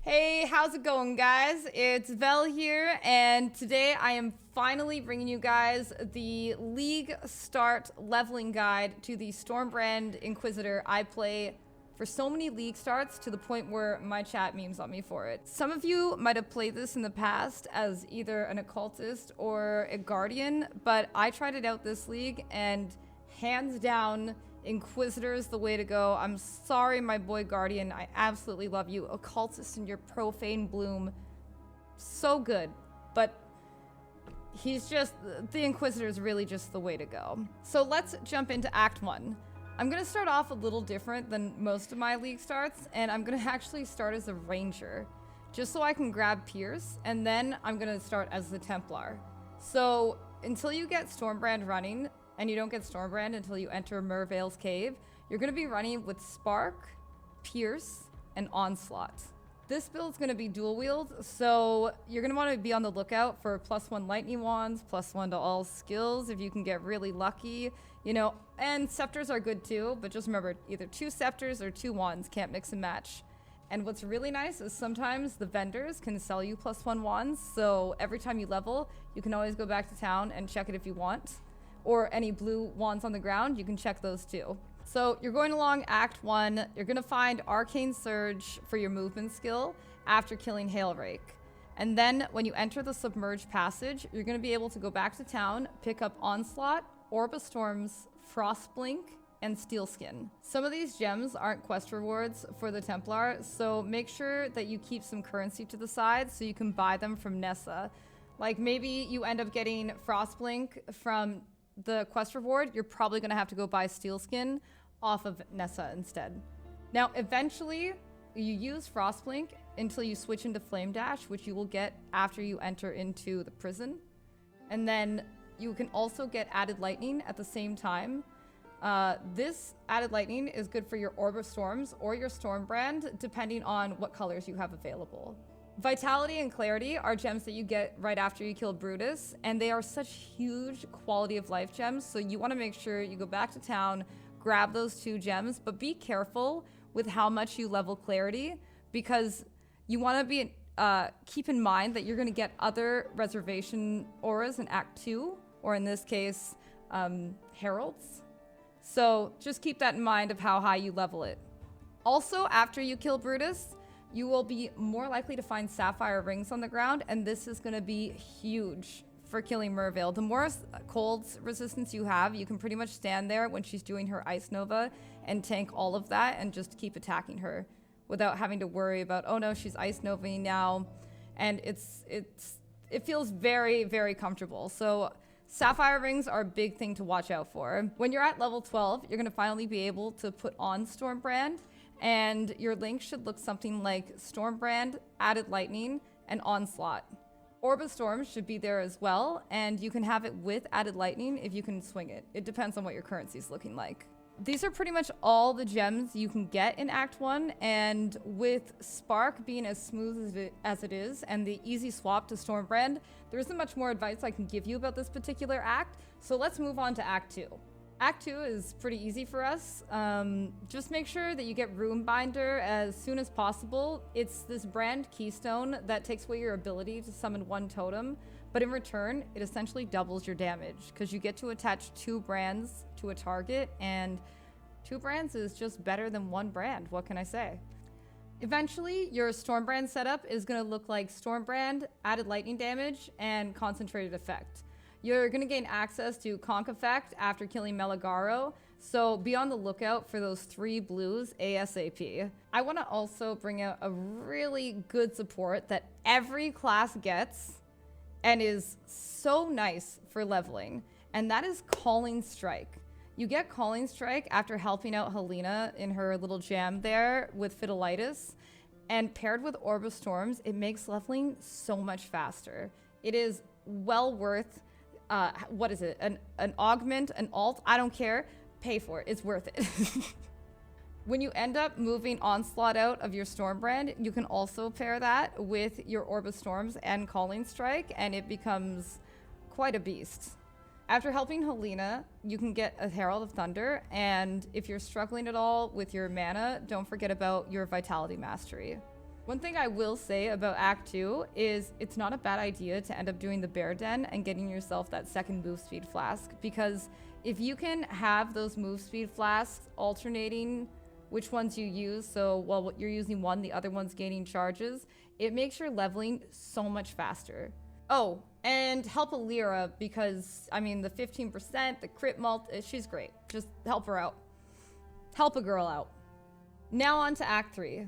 Hey, how's it going, guys? It's Vel here, and today I am finally bringing you guys the League Start leveling guide to the Stormbrand Inquisitor. I play for so many League starts to the point where my chat memes on me for it. Some of you might have played this in the past as either an occultist or a guardian, but I tried it out this league, and hands down, Inquisitor is the way to go. I'm sorry, my boy Guardian. I absolutely love you. Occultist and your profane bloom. So good. But he's just... the Inquisitor is really just the way to go. So let's jump into Act 1. I'm going to start off a little different than most of my league starts, and I'm going to actually start as a ranger, just so I can grab Pierce, and then I'm going to start as the Templar. So until you get Stormbrand running, and you don't get Stormbrand until you enter Merveil's Cave, you're going to be running with Spark, Pierce, and Onslaught. This build's going to be dual wield, so you're going to want to be on the lookout for +1 lightning wands, +1 to all skills if you can get really lucky, you know, and scepters are good too, but just remember, either 2 scepters or 2 wands, can't mix and match. And what's really nice is sometimes the vendors can sell you +1 wands, so every time you level, you can always go back to town and check it if you want. Or any blue wands on the ground, you can check those too. So you're going along Act 1, you're gonna find Arcane Surge for your movement skill after killing Hailrake. And then when you enter the Submerged Passage, you're gonna be able to go back to town, pick up Onslaught, Orb of Storms, Frostblink, and Steelskin. Some of these gems aren't quest rewards for the Templar, so make sure that you keep some currency to the side so you can buy them from Nessa. Like maybe you end up getting Frostblink from the quest reward, you're probably going to have to go buy Steelskin off of Nessa instead. Now, eventually, you use Frostblink until you switch into Flame Dash, which you will get after you enter into the prison. And then you can also get Added Lightning at the same time. This Added Lightning is good for your Orb of Storms or your Stormbrand, depending on what colors you have available. Vitality and Clarity are gems that you get right after you kill Brutus, and they are such huge quality of life gems, so you want to make sure you go back to town, grab those 2 gems, but be careful with how much you level Clarity, because you want to be keep in mind that you're going to get other reservation auras in Act 2, or in this case, Heralds. So just keep that in mind of how high you level it. Also, after you kill Brutus, you will be more likely to find sapphire rings on the ground, and this is going to be huge for killing Merveil. The more cold resistance you have, you can pretty much stand there when she's doing her Ice Nova and tank all of that and just keep attacking her without having to worry about, oh no, she's Ice Novaing now. And it feels very, very comfortable. So sapphire rings are a big thing to watch out for. When you're at level 12, you're going to finally be able to put on Stormbrand, and your link should look something like Stormbrand, Added Lightning, and Onslaught. Orb of Storms should be there as well, and you can have it with Added Lightning if you can swing it. It depends on what your currency is looking like. These are pretty much all the gems you can get in Act 1, and with Spark being as smooth as it is, and the easy swap to Stormbrand, there isn't much more advice I can give you about this particular act, so let's move on to Act 2. Act 2 is pretty easy for us. Just make sure that you get Runebinder as soon as possible. It's this brand Keystone that takes away your ability to summon 1 totem, but in return, it essentially doubles your damage because you get to attach 2 brands to a target, and 2 brands is just better than 1 brand. What can I say? Eventually, your Stormbrand setup is going to look like Stormbrand, Added Lightning damage, and Concentrated Effect. You're going to gain access to Conk Effect after killing Meligaro, so be on the lookout for those 3 blues ASAP. I want to also bring out a really good support that every class gets and is so nice for leveling, and that is Calling Strike. You get Calling Strike after helping out Helena in her little jam there with Fidelitis, and paired with Orb of Storms, it makes leveling so much faster. It is well worth what is it? An augment, an alt? I don't care. Pay for it. It's worth it. When you end up moving Onslaught out of your Stormbrand, you can also pair that with your Orb of Storms and Calling Strike, and it becomes quite a beast. After helping Helena, you can get a Herald of Thunder, and if you're struggling at all with your mana, don't forget about your Vitality Mastery. One thing I will say about Act 2 is it's not a bad idea to end up doing the Bear Den and getting yourself that second move speed flask, because if you can have those move speed flasks alternating which ones you use, so while you're using one, the other one's gaining charges, it makes your leveling so much faster. Oh, and help Alira, because, I mean, the 15%, the crit mult, she's great. Just help her out. Help a girl out. Now on to Act 3.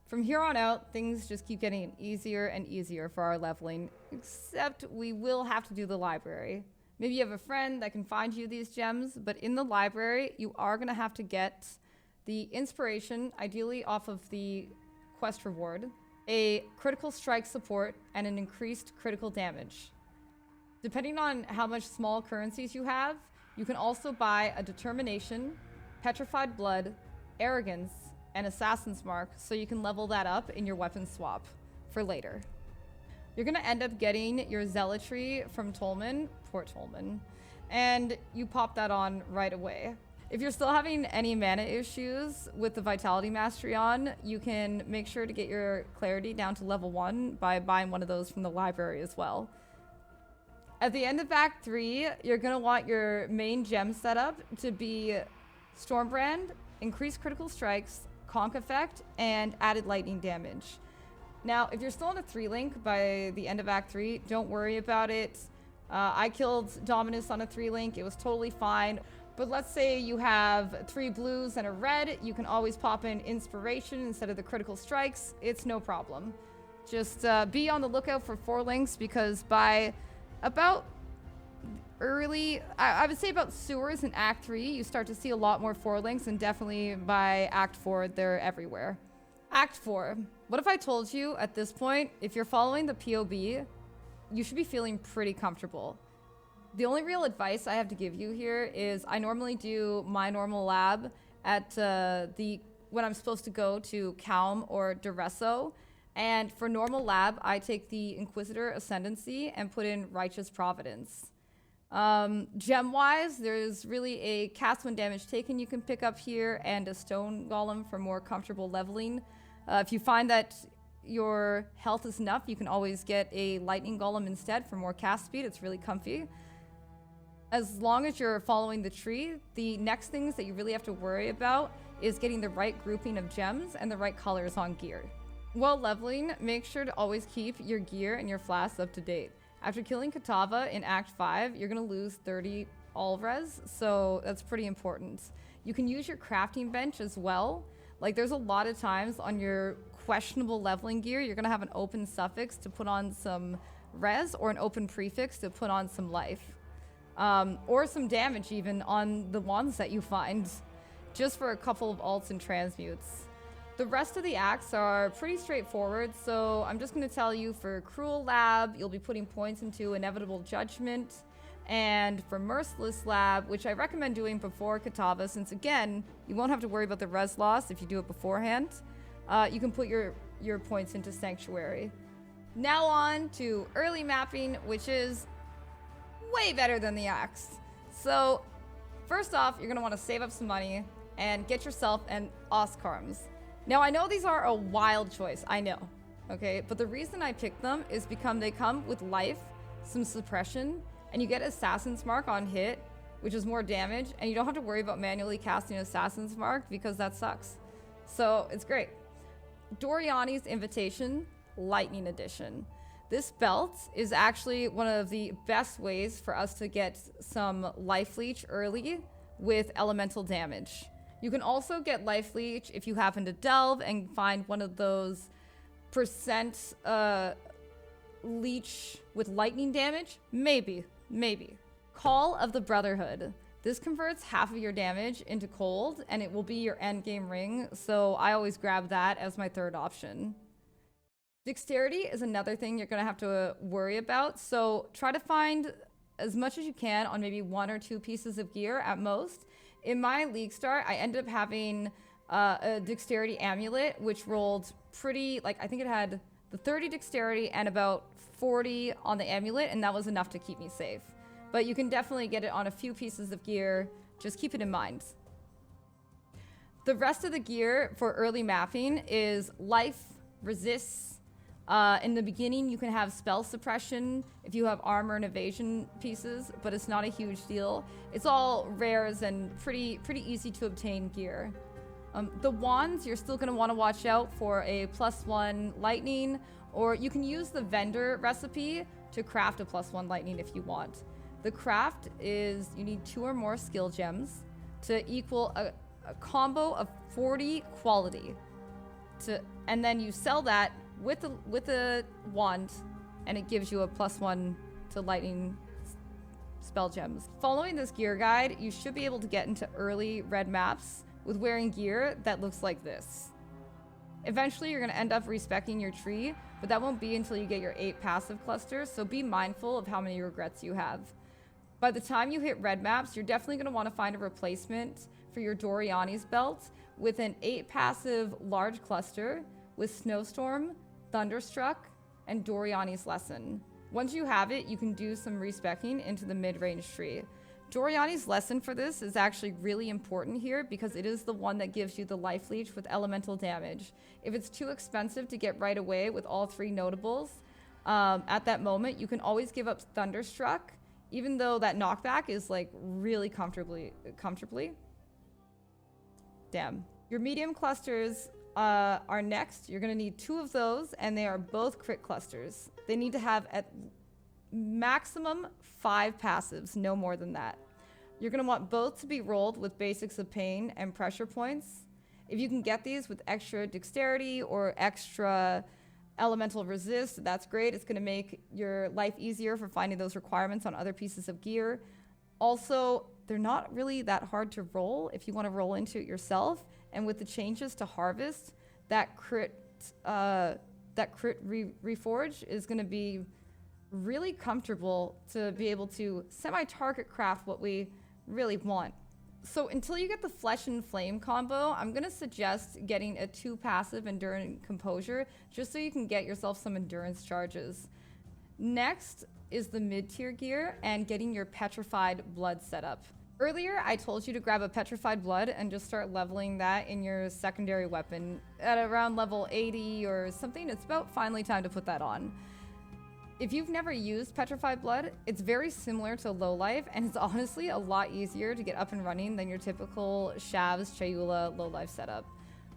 From here on out, things just keep getting easier and easier for our leveling, except we will have to do the library. Maybe you have a friend that can find you these gems, but in the library, you are going to have to get the inspiration, ideally off of the quest reward, a critical strike support, and an increased critical damage. Depending on how much small currencies you have, you can also buy a determination, petrified blood, arrogance, and assassin's mark, so you can level that up in your weapon swap for later. You're gonna end up getting your zealotry from Tolman, poor Tolman, and you pop that on right away. If you're still having any mana issues with the Vitality Mastery on, you can make sure to get your Clarity down to level 1 by buying one of those from the library as well. At the end of Act 3, you're going to want your main gem setup to be Stormbrand, increased critical strikes, conk effect, and added lightning damage. Now, if you're still on a 3-link by the end of Act 3, don't worry about it. I killed Dominus on a 3-link. It was totally fine. But let's say you have 3 blues and a red. You can always pop in Inspiration instead of the critical strikes. It's no problem. Just be on the lookout for 4 links, because by about early, I would say about Sewers in Act 3, you start to see a lot more 4 links, and definitely by Act 4, they're everywhere. Act 4. What if I told you at this point, if you're following the POB, you should be feeling pretty comfortable. The only real advice I have to give you here is I normally do my normal lab at when I'm supposed to go to Calm or Duresso. And for normal lab, I take the Inquisitor Ascendancy and put in Righteous Providence. Gem-wise, there's really a cast when damage taken you can pick up here, and a Stone Golem for more comfortable leveling. If you find that your health is enough, you can always get a Lightning Golem instead for more cast speed. It's really comfy. As long as you're following the tree, the next things that you really have to worry about is getting the right grouping of gems and the right colors on gear. While leveling, make sure to always keep your gear and your flasks up to date. After killing Kitava in Act 5, you're going to lose 30 all-res, so that's pretty important. You can use your crafting bench as well. Like, there's a lot of times on your questionable leveling gear, you're going to have an open suffix to put on some res, or an open prefix to put on some life. Or some damage even on the ones that you find, just for a couple of alts and transmutes. The rest of the acts are pretty straightforward, so I'm just going to tell you for Cruel Lab, you'll be putting points into Inevitable Judgment, and for Merciless Lab, which I recommend doing before Kitava, since again, you won't have to worry about the res loss if you do it beforehand, you can put your points into Sanctuary. Now on to early mapping, which is way better than the axe. So first off, you're going to want to save up some money and get yourself an Oscarms. Now, I know these are a wild choice, I know, okay? But the reason I picked them is because they come with life, some suppression, and you get Assassin's Mark on hit, which is more damage, and you don't have to worry about manually casting Assassin's Mark because that sucks. So it's great. Doriani's Invitation, Lightning Edition. This belt is actually one of the best ways for us to get some life leech early with elemental damage. You can also get life leech if you happen to delve and find one of those percent leech with lightning damage. Maybe. Call of the Brotherhood. This converts half of your damage into cold, and it will be your endgame ring, so I always grab that as my third option. Dexterity is another thing you're going to have to worry about, so try to find as much as you can on maybe 1 or 2 pieces of gear at most. In my league start, I ended up having a Dexterity Amulet, which rolled pretty, like, I think it had the 30 Dexterity and about 40 on the Amulet, and that was enough to keep me safe. But you can definitely get it on a few pieces of gear, just keep it in mind. The rest of the gear for early mapping is life, resists. In the beginning, you can have spell suppression if you have armor and evasion pieces, but it's not a huge deal. It's all rares and pretty easy to obtain gear. The wands, you're still going to want to watch out for a +1 lightning, or you can use the vendor recipe to craft a +1 lightning if you want. The craft is you need 2 or more skill gems to equal a combo of 40 quality. And then you sell that with a wand, and it gives you a +1 to lightning spell gems. Following this gear guide, you should be able to get into early red maps with wearing gear that looks like this. Eventually, you're going to end up respeccing your tree, but that won't be until you get your 8 passive clusters, so be mindful of how many regrets you have. By the time you hit red maps, you're definitely going to want to find a replacement for your Doriani's belt with an 8 passive large cluster with Snowstorm, Thunderstruck, and Doriani's Lesson. Once you have it, you can do some respeccing into the mid-range tree. Doriani's Lesson for this is actually really important here because it is the one that gives you the life leech with elemental damage. If it's too expensive to get right away with all 3 notables, at that moment, you can always give up Thunderstruck, even though that knockback is like really comfortably. Damn. Your medium clusters are next. You're going to need 2 of those, and they are both crit clusters. They need to have at maximum 5 passives, no more than that. You're going to want both to be rolled with basics of pain and pressure points. If you can get these with extra dexterity or extra elemental resist, that's great. It's going to make your life easier for finding those requirements on other pieces of gear. Also, they're not really that hard to roll if you want to roll into it yourself. And with the changes to harvest, that crit reforge is going to be really comfortable to be able to semi-target craft what we really want. So until you get the Flesh and Flame combo, I'm going to suggest getting a 2 passive Enduring Composure just so you can get yourself some endurance charges. Next is the mid-tier gear and getting your Petrified Blood set up. Earlier, I told you to grab a Petrified Blood and just start leveling that in your secondary weapon. At around level 80 or something, it's about finally time to put that on. If you've never used Petrified Blood, it's very similar to Low Life, and it's honestly a lot easier to get up and running than your typical Shavs, Chayula, Low Life setup.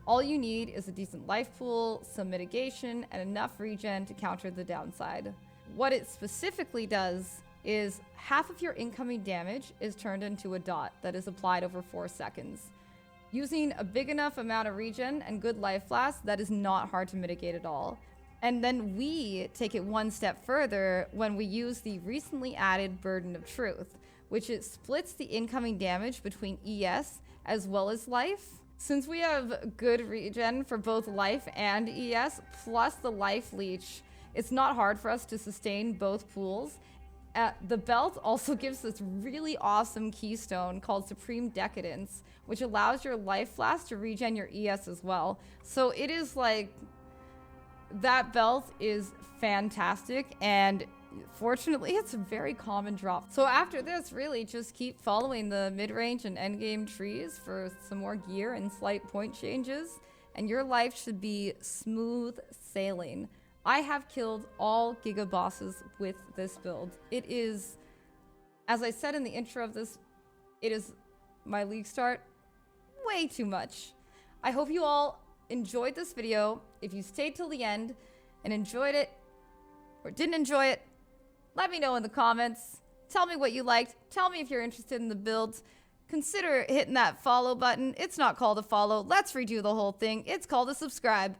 All you need is a decent life pool, some mitigation, and enough regen to counter the downside. What it specifically does is half of your incoming damage is turned into a dot that is applied over 4 seconds. Using a big enough amount of regen and good life flask, that is not hard to mitigate at all. And then we take it one step further when we use the recently added Burden of Truth, which it splits the incoming damage between ES as well as life. Since we have good regen for both life and ES, plus the life leech, it's not hard for us to sustain both pools. The belt also gives this really awesome keystone called Supreme Decadence, which allows your life flask to regen your ES as well. So it is like, that belt is fantastic, and fortunately it's a very common drop. So after this, really just keep following the mid-range and endgame trees for some more gear and slight point changes, and your life should be smooth sailing. I have killed all Giga bosses with this build. It is, as I said in the intro of this, it is my league start way too much. I hope you all enjoyed this video. If you stayed till the end and enjoyed it or didn't enjoy it, let me know in the comments. Tell me what you liked. Tell me if you're interested in the build. Consider hitting that follow button. It's not called a follow. Let's redo the whole thing. It's called a subscribe.